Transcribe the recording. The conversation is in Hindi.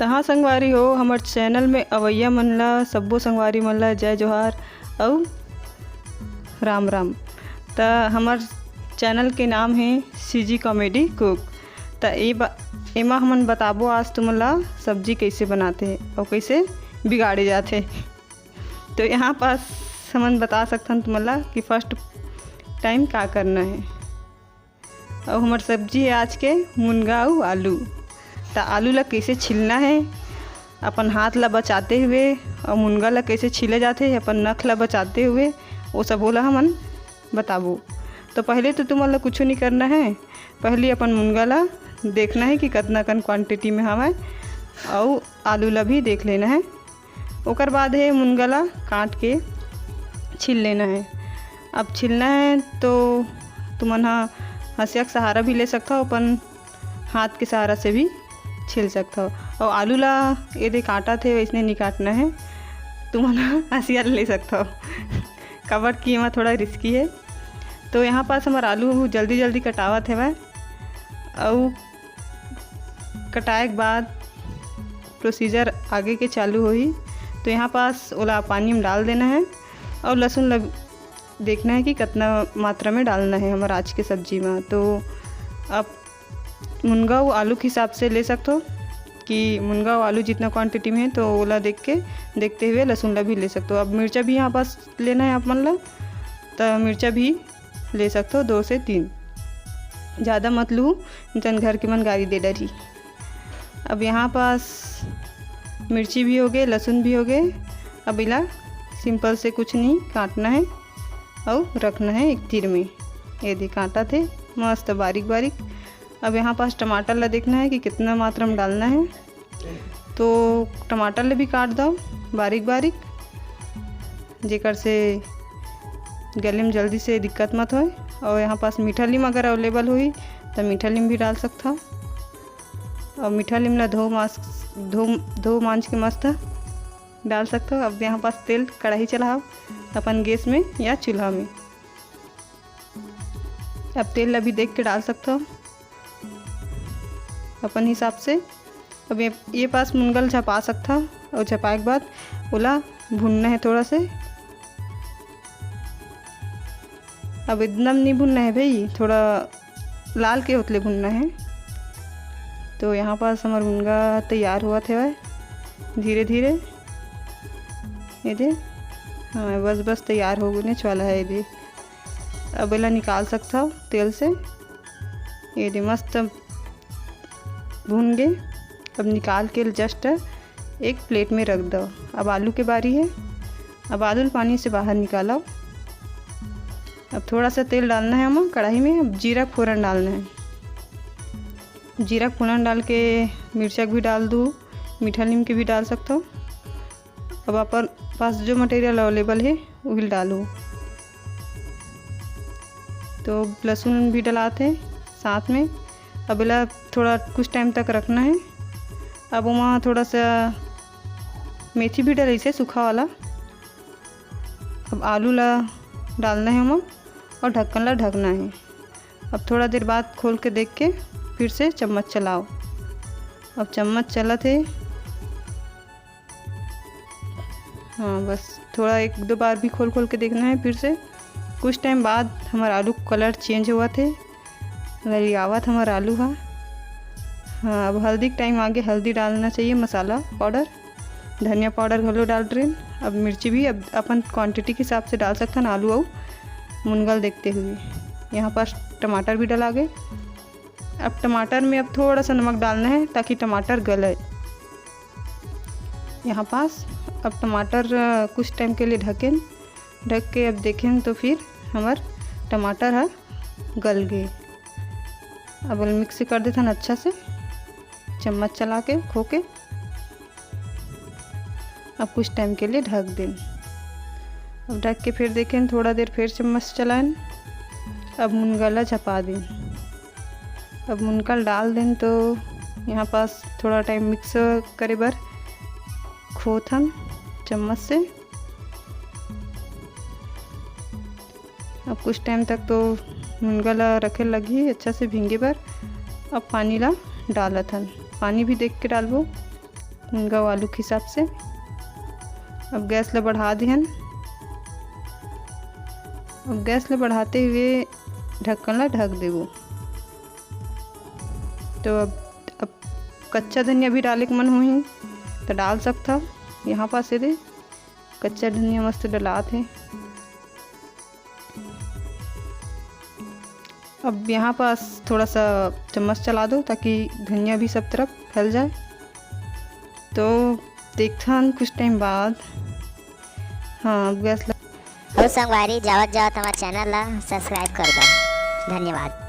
तहाँ संगवारी हो हमर चैनल में अवैया मन ला सब्बो संगवारी मन ला जय जोहार और राम राम। त हमर चैनल के नाम है सीजी कॉमेडी कुक। त एमा हमन बताबो आज तुमन ला सब्जी कैसे बनाते हैं और कैसे बिगाड़े जाते। तो यहाँ पास हमन बता सकथन तुमन ला कि फर्स्ट टाइम का करना है। और हमार सब्जी है आज के मुनगा और आलू। तो आलू ला कैसे छीलना है अपन हाथ ला बचाते हुए और मुनगा ला कैसे छीले जाते हैं अपन नख ला बचाते हुए, वो सब होला हमन बताबो। तो पहले तो तुम ला कुछ नहीं करना है, पहले अपन मुनगा ला देखना है कि कितना कन क्वांटिटी में हमें, और आलू ला भी देख लेना है। ओकर बाद है मुनगा ला काट के छील लेना है। अब छीलना है तो तुमन हंसिया का सहारा भी ले सकता हो, अपन हाथ के सहारा से भी छील सकता हो। और आलू ला यदि काटा थे वैसने नहीं काटना है, तुम हंसिया ले सकता हो कवर की वहाँ थोड़ा रिस्की है। तो यहाँ पास हमारा आलू जल्दी जल्दी कटावत है वह, और कटाए के बाद प्रोसीजर आगे के चालू होई। तो यहाँ पास ओला पानी में डाल देना है और लहसुन देखना है कि कितना मात्रा में डालना है हमारा आज के सब्जी में। तो अब मुनगा और आलू के हिसाब से ले सकते हो कि मुनगा और आलू जितना क्वांटिटी में है तो ओला देखते हुए लहसुन ला भी ले सकते हो। अब मिर्चा भी यहाँ पास लेना है आप मन ला, तो मिर्चा भी ले सकते हो 2 से 3, ज़्यादा मत लूँ जन घर के मन गाड़ी दे डरी। अब यहाँ पास मिर्ची भी हो गए, लहसुन भी हो गए। अब इला सिंपल से कुछ नहीं काटना है और रखना है एक तीर में, यदि काटा थे मस्त बारीक बारीक। अब यहाँ पास टमाटर ला देखना है कि कितना मात्रा में डालना है, तो टमाटर ला भी काट दो बारीक बारीक, जेकर से गले में जल्दी से दिक्कत मत होए। और यहाँ पास मीठा नीम अगर अवेलेबल हुई तो मीठा नीम भी डाल सकता हो। और मीठा नीम ला धो मांझ के मस्त डाल सकते हो। अब यहाँ पास तेल कढ़ाई चलाओ अपन गैस में या चूल्हा में। अब तेल ला भी देख के डाल सकते हो अपन हिसाब से। अब ये पास मुनगल झपा सकता, और झपाए के बाद ओला भुनना है थोड़ा से। अब एकदम नहीं भुनना है भाई, थोड़ा लाल के उतले भुनना है। तो यहाँ पास हमारा मुनगा तैयार हुआ थे वह धीरे धीरे, ये देख। हाँ बस तैयार होने वाला है ये देख। अब इला निकाल सकता हो तेल से, ये दे मस्त भून गए। अब निकाल के जस्ट एक प्लेट में रख दो। अब आलू की बारी है। अब आलू पानी से बाहर निकालो। अब थोड़ा सा तेल डालना है हम कढ़ाई में। अब जीरा फोरन डालना है, जीरा फोरन डाल के मिर्चा भी डाल दूँ, मीठा नीम के भी डाल सकता हूँ। अब अपन पास जो मटेरियल अवेलेबल है वो भी डालूँ। तो लहसुन भी डलाते हैं साथ में। अब इला थोड़ा कुछ टाइम तक रखना है। अब वहाँ थोड़ा सा मेथी भी डली से सूखा वाला। अब आलू ला डालना है हम और ढक्कन ला ढकना है। अब थोड़ा देर बाद खोल के देख के फिर से चम्मच चलाओ। अब चम्मच चला थे, हाँ बस थोड़ा 1-2 बार भी खोल के देखना है फिर से। कुछ टाइम बाद हमारा आलू कलर चेंज हुआ थे, ललियावत हमारा आलू हा। हाँ अब हल्दी के टाइम आगे हल्दी डालना चाहिए, मसाला पाउडर, धनिया पाउडर घलो डाल रहे। अब मिर्ची भी अब अपन क्वांटिटी के हिसाब से डाल सकते हैं आलू और मुनगल देखते हुए। यहाँ पास टमाटर भी डला गए। अब टमाटर में अब थोड़ा सा नमक डालना है ताकि टमाटर गले। यहाँ पास अब टमाटर कुछ टाइम के लिए ढक के अब देखें तो फिर हमार टमाटर है गल गए। अब मिक्स कर देते हैं अच्छा से चम्मच चला के खो के। अब कुछ टाइम के लिए ढक दें। अब ढक के फिर देखें थोड़ा देर फिर चम्मच चलाएं। अब मुनगला झपा दें। अब मुनगल डाल दें तो यहाँ पास थोड़ा टाइम मिक्स करे बर खोथन चम्मच से। अब कुछ टाइम तक तो मुनगा ला रखे लगी अच्छा से भींगे पर। अब पानी ला डालत हन, पानी भी देख के डालबो। गौ आलू के हिसाब से। अब गैस ले बढ़ा दिहन। अब गैस ले बढ़ाते हुए ढक्कन ला ढक देबो। तो अब कच्चा धनिया भी डाले के मन होही तो डाल सकता। यहाँ पास से दे कच्चा धनिया मस्त डलात है। अब यहाँ पास थोड़ा सा चम्मच चला दो ताकि धनिया भी सब तरफ फैल जाए। तो देखता हन कुछ टाइम बाद। हाँ, गैस और संगवारी जावत जावत हमारे चैनल ला सब्सक्राइब कर दो। धन्यवाद।